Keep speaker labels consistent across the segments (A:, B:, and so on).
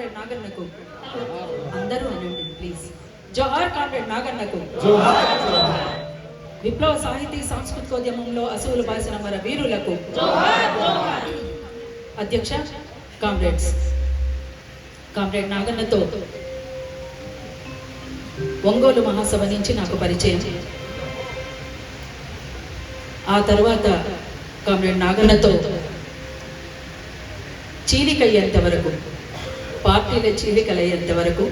A: Comrade నాగన్నకు అందరూ అనండి please. Johar comrade నాగన్నకు. విప్లవ సాహితీ సాంస్కృతికోద్యమంలో అసువులు బాసిన మన వీరులకు. అధ్యక్ష, కామ్రేడ్స్, కామ్రేడ్ నాగన్నతో ఒంగోలు మహాసభ నుంచి నాకు పరిచయం. ఆ తర్వాత కామ్రేడ్ నాగన్నతో చీలికయ్యేంత వరకు, పార్టీల చీలికలయ్యేంత వరకు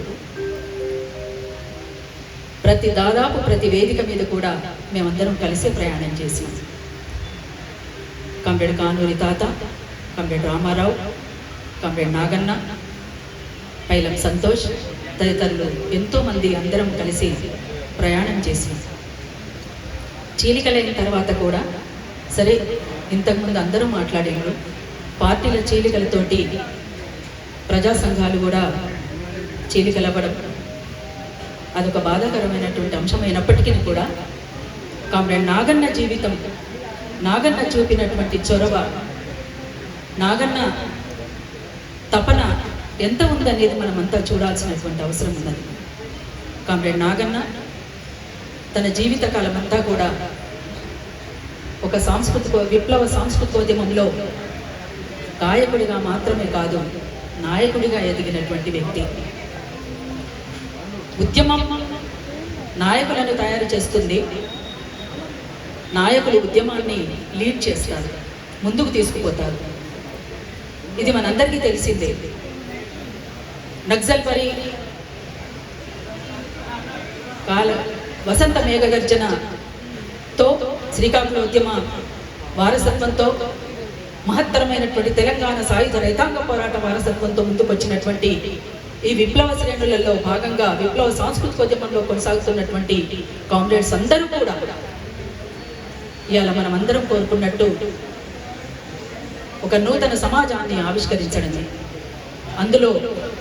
A: దాదాపు ప్రతి వేదిక మీద కూడా మేమందరం కలిసి ప్రయాణం చేసాం. కామ్రేడ్ కానూరి తాత, కామ్రేడ్ రామారావు, కామ్రేడ్ నాగన్న, పైలం సంతోష్ తదితరులు ఎంతోమంది అందరం కలిసి ప్రయాణం చేసాం. చీలికలైన తర్వాత కూడా సరే, ఇంతకుముందు అందరూ మాట్లాడారు, పార్టీల చీలికలతోటి ప్రజా సంఘాలు కూడా చీలికలవ్వడం అదొక బాధాకరమైనటువంటి అంశమైనప్పటికీ కూడా కామ్రేడ్ నాగన్న జీవితం, నాగన్న చూపినటువంటి చొరవ, నాగన్న తపన ఎంత ఉందనేది మనమంతా చూడాల్సినటువంటి అవసరం ఉన్నది. కామ్రేడ్ నాగన్న తన జీవిత కాలం అంతా కూడా ఒక విప్లవ సాంస్కృతికోద్యమంలో గాయకుడిగా మాత్రమే కాదు, నాయకుడిగా ఎదిగినటువంటి వ్యక్తి. ఉద్యమం నాయకులను తయారు చేస్తుంది, నాయకులు ఉద్యమాన్ని లీడ్ చేస్తారు, ముందుకు తీసుకుపోతారు. ఇది మనందరికీ తెలిసిందే. నక్సల్బరీ వసంత మేఘగర్జనతో, శ్రీకాకుళం ఉద్యమ వారసత్వంతో, మహత్తరమైనటువంటి తెలంగాణ సాయుధ రైతాంగ పోరాట వారసత్వంతో ముందుకొచ్చినటువంటి ఈ విప్లవ శ్రేణులలో భాగంగా విప్లవ సాంస్కృతికోద్యమంలో కొనసాగుతున్నటువంటి కామ్రేడ్స్ అందరూ కూడా ఇవాళ మనం అందరం కోరుకున్నట్టు ఒక నూతన సమాజాన్ని ఆవిష్కరించడమే. అందులో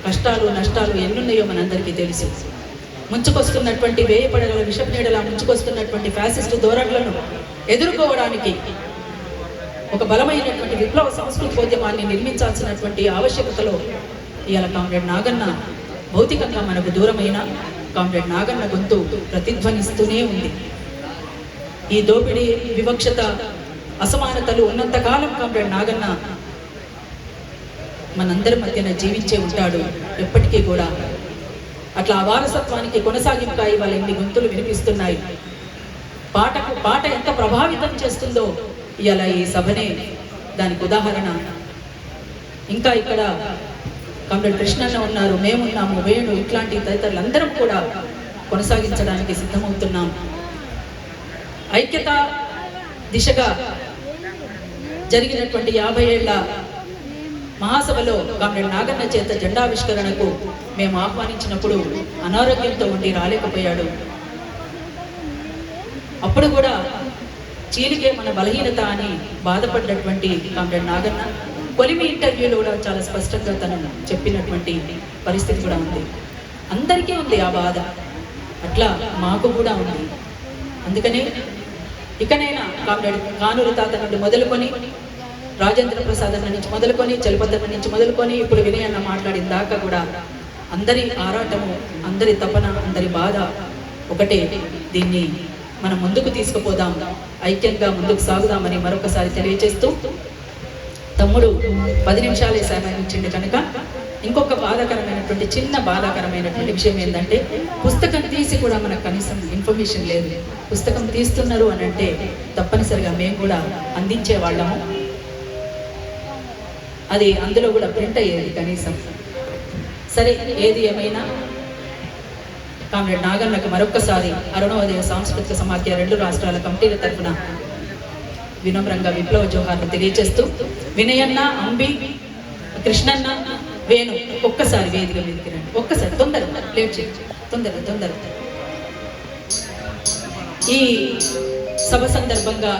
A: కష్టాలు నష్టాలు ఎన్నున్నాయో మనందరికీ తెలుసు. ముంచుకొస్తున్నటువంటి వేయపడగల విషపనీడలా ముంచుకొస్తున్నటువంటి ఫ్యాసిస్టు ధోరణులను ఎదుర్కోవడానికి ఒక బలమైనటువంటి విప్లవ సాంస్కృతికోద్యమాన్ని నిర్మించాల్సినటువంటి ఆవశ్యకతలో ఇవాళ కామ్రేడ్ నాగన్న భౌతికంగా మనకు దూరమైన కామ్రేడ్ నాగన్న గొంతు ప్రతిధ్వనిస్తూనే ఉంది. ఈ దోపిడీ, వివక్షత, అసమానతలు ఉన్నంతకాలం కామ్రేడ్ నాగన్న మనందరి మధ్యన జీవించే ఉంటాడు ఎప్పటికీ కూడా. అట్లా ఆ వారసత్వానికి కొనసాగింపుగా ఇవాళ ఎన్ని గొంతులు వినిపిస్తున్నాయి. పాట ఎంత ప్రభావితం చేస్తుందో ఇవాళ ఈ సభనే దానికి ఉదాహరణ. ఇంకా ఇక్కడ కామ్రేడ్ కృష్ణన్న ఉన్నారు, మేమున్నాము, వేణు, ఇట్లాంటి తదితరులు అందరం కూడా కొనసాగించడానికి సిద్ధమవుతున్నాం. ఐక్యత దిశగా జరిగినటువంటి 50 ఏళ్ల మహాసభలో కామ్రేడ్ నాగన్న చేత జెండావిష్కరణకు మేము ఆహ్వానించినప్పుడు అనారోగ్యంతో ఉండి రాలేకపోయాడు. అప్పుడు కూడా చీలికే మన బలహీనత అని బాధపడినటువంటి కామ్రేడ్ నాగన్న కొలిమి ఇంటర్వ్యూలో కూడా చాలా స్పష్టంగా తను చెప్పినటువంటి పరిస్థితి కూడా ఉంది. అందరికీ ఉంది ఆ బాధ, అట్లా మాకు కూడా ఉంది. అందుకనే ఇకనైనా కామ్రేడ్ కానూరి తాత నుండి మొదలుకొని, రాజేంద్ర ప్రసాద్ నుంచి మొదలుకొని, చలపద్దన్న నుంచి మొదలుకొని, ఇప్పుడు వినయన్న మాట్లాడిన దాకా కూడా అందరి ఆరాటము, అందరి తపన, అందరి బాధ ఒకటే. దీన్ని మనం ముందుకు తీసుకుపోదాం, ఐక్యంగా ముందుకు సాగుదామని మరొకసారి తెలియజేస్తూ, తమ్ముడు 10 నిమిషాలే సమయం ఇచ్చిండు కనుక ఇంకొక చిన్న బాధాకరమైనటువంటి విషయం ఏంటంటే, పుస్తకం తీసి కూడా మనకు కనీసం ఇన్ఫర్మేషన్ లేదు. పుస్తకం తీస్తున్నారు అని అంటే తప్పనిసరిగా మేము కూడా అందించే వాళ్ళము. అది అందులో కూడా ప్రింట్ అయ్యేది కనీసం. సరే, ఏది ఏమైనా కామ్రేడ్ నాగన్నకు మరొక్కసారి అరుణోదయ సాంస్కృతిక సమాఖ్య 2 రాష్ట్రాల కమిటీల తరఫున వినమ్రంగా విప్లవ జోహార్లు తెలియజేస్తూ, వినయన్న, అంబి, కృష్ణన్న, వేణు ఒక్కసారి వేదిక మీదకి రండి. ఒక్కసారి తొందరగా లేట్ చేయండి, తొందర. ఈ సభ సందర్భంగా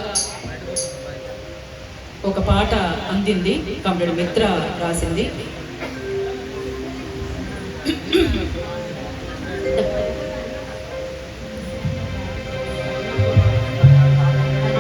A: ఒక పాట అందింది, కామ్రేడ్ మిత్ర రాసింది.